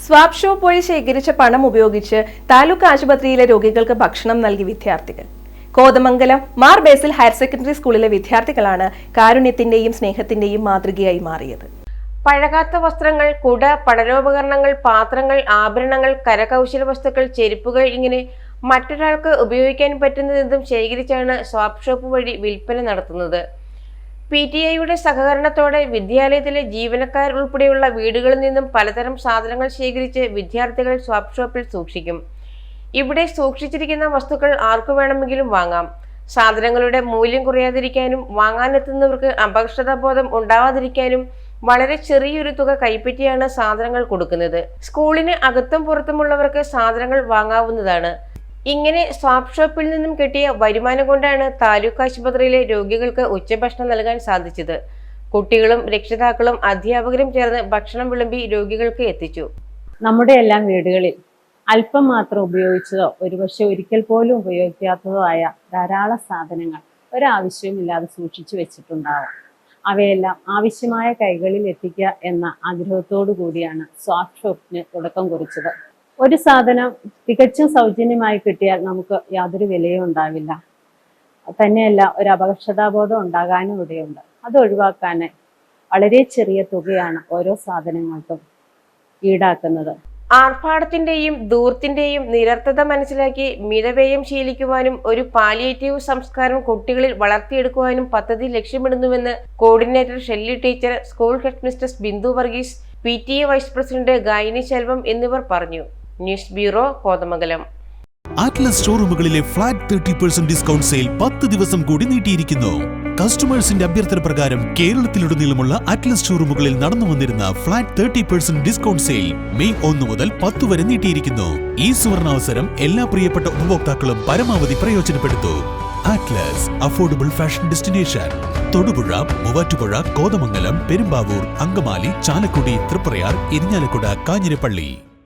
Swap shop വഴി ശേഖരിച്ച പണം ഉപയോഗിച്ച് താലൂക്ക് ആശുപത്രിയിലെ രോഗികൾക്ക് ഭക്ഷണം നൽകി വിദ്യാർത്ഥികൾ. കോതമംഗലം മാർ ബേസിൽ ഹയർ സെക്കൻഡറി സ്കൂളിലെ വിദ്യാർത്ഥികളാണ് കാരുണ്യത്തിന്റെയും സ്നേഹത്തിന്റെയും മാതൃകയായി മാറിയത്. പഴകാത്ത വസ്ത്രങ്ങൾ, കുട, പഠനോപകരണങ്ങൾ, പാത്രങ്ങൾ, ആഭരണങ്ങൾ, കരകൗശല വസ്തുക്കൾ, ചെരുപ്പുകൾ ഇങ്ങനെ മറ്റൊരാൾക്ക് ഉപയോഗിക്കാൻ പറ്റുന്നതെന്തും ശേഖരിച്ചാണ് സ്വാപ് ഷോപ്പ് വഴി വിൽപ്പന നടത്തുന്നത്. PTAയുടെ സഹകരണത്തോടെ വിദ്യാലയത്തിലെ ജീവനക്കാർ ഉൾപ്പെടെയുള്ള വീടുകളിൽ നിന്നും പലതരം സാധനങ്ങൾ ശേഖരിച്ച് വിദ്യാർത്ഥികൾ സ്വാപ് ഷോപ്പിൽ സൂക്ഷിക്കും. ഇവിടെ സൂക്ഷിച്ചിരിക്കുന്ന വസ്തുക്കൾ ആർക്കു വേണമെങ്കിലും വാങ്ങാം. സാധനങ്ങളുടെ മൂല്യം കുറയാതിരിക്കാനും വാങ്ങാനെത്തുന്നവർക്ക് അപകർഷതാബോധം ഉണ്ടാവാതിരിക്കാനും വളരെ ചെറിയൊരു തുക കൈപ്പറ്റിയാണ് സാധനങ്ങൾ കൊടുക്കുന്നത്. സ്കൂളിന് അകത്തും പുറത്തുമുള്ളവർക്ക് സാധനങ്ങൾ വാങ്ങാവുന്നതാണ്. ഇങ്ങനെ സ്വാപ് ഷോപ്പിൽ നിന്നും കിട്ടിയ വരുമാനം കൊണ്ടാണ് താലൂക്ക് ആശുപത്രിയിലെ രോഗികൾക്ക് ഉച്ചഭക്ഷണം നൽകാൻ സാധിച്ചത്. കുട്ടികളും രക്ഷിതാക്കളും അധ്യാപകരും ചേർന്ന് ഭക്ഷണം വിളമ്പി രോഗികൾക്ക് എത്തിച്ചു. നമ്മുടെ എല്ലാം വീടുകളിൽ അല്പം മാത്രം ഉപയോഗിച്ചതോ ഒരുപക്ഷെ ഒരിക്കൽ പോലും ഉപയോഗിക്കാത്തതോ ആയ ധാരാളം സാധനങ്ങൾ ഒരാവശ്യവുമില്ലാതെ സൂക്ഷിച്ചു വെച്ചിട്ടുണ്ടാവാം. അവയെല്ലാം ആവശ്യമായ കൈകളിൽ എത്തിക്കുക എന്ന ആഗ്രഹത്തോടു കൂടിയാണ് സ്വാപ് ഷോപ്പിന് തുടക്കം കുറിച്ചത്. ഒരു സാധനം തികച്ചും സൗജന്യമായി കിട്ടിയാൽ നമുക്ക് യാതൊരു വിലയും ഉണ്ടാവില്ല. തന്നെയല്ല, ഒരു അപകർഷതാബോധം ഉണ്ടാകാനും ഇടയുണ്ട്. അത് ഒഴിവാക്കാൻ വളരെ ചെറിയ തുകയാണ് ഓരോ സാധനങ്ങൾക്കും ഈടാക്കുന്നത്. ആർഭാടത്തിന്റെയും ധൂർത്തിന്റെയും നിരർത്ഥത മനസ്സിലാക്കി മിതവ്യയം ശീലിക്കുവാനും ഒരു പാലിയേറ്റീവ് സംസ്കാരം കുട്ടികളിൽ വളർത്തിയെടുക്കുവാനും പദ്ധതി ലക്ഷ്യമിടുന്നുവെന്ന് coordinator Shelly teacher, school head mister Bindu Varghese, PTA vice president Gayani Selvam എന്നിവർ പറഞ്ഞു. News bureau, Kothamangalam. അറ്റ്ലസ് ഷോറൂമുകളിലെ ഫ്ലാറ്റ് 30% ഡിസ്കൗണ്ട് സെയിൽ 10 ദിവസം കൂടി നീട്ടിയിരിക്കുന്നു. കസ്റ്റമേഴ്സിന്റെ അഭ്യർത്ഥന പ്രകാരം കേരളത്തിലുടനീളമുള്ള അറ്റ്ലസ് ഷോറൂമുകളിൽ നടന്നു വന്നിരുന്ന ഫ്ലാറ്റ് 30% ഡിസ്കൗണ്ട് സെയിൽ മെയ് 1 മുതൽ 10 വരെ നീട്ടിയിരിക്കുന്നു. ഈ സുവർണാവസരം എല്ലാ പ്രിയപ്പെട്ട ഉപഭോക്താക്കളും പരമാവധി പ്രയോജനപ്പെടുത്തൂ. Atlas affordable fashion destination. Thodupuzha, Muvattupuzha, Kothamangalam, Perumbavoor, Angamaly, Chalakudy, Triprayar, Irinjalakuda, Kanjirappally.